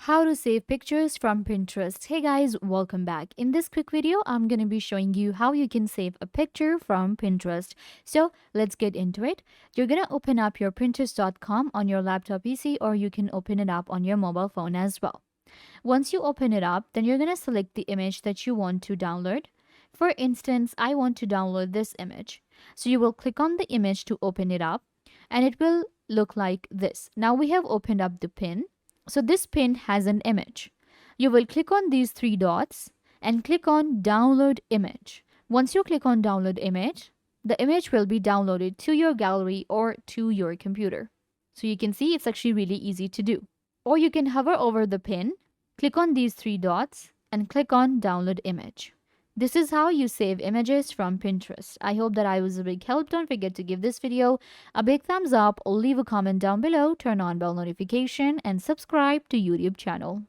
How to save pictures from Pinterest. Hey guys, welcome back. In this quick video, I'm going to be showing you how you can save a picture from Pinterest. So let's get into it. You're going to open up your Pinterest.com on your laptop PC, or you can open it up on your mobile phone as well. Once you open it up, then you're going to select the image that you want to download. For instance, I want to download this image. So you will click on the image to open it up, and it will look like this. Now we have opened up the pin. So this pin has an image. You will click on these three dots and click on download image. Once you click on download image, the image will be downloaded to your gallery or to your computer. So you can see it's actually really easy to do. Or you can hover over the pin, click on these three dots and click on download image. This is how you save images from Pinterest. I hope that I was a big help. Don't forget to give this video a big thumbs up, leave a comment down below, turn on bell notification, and subscribe to YouTube channel.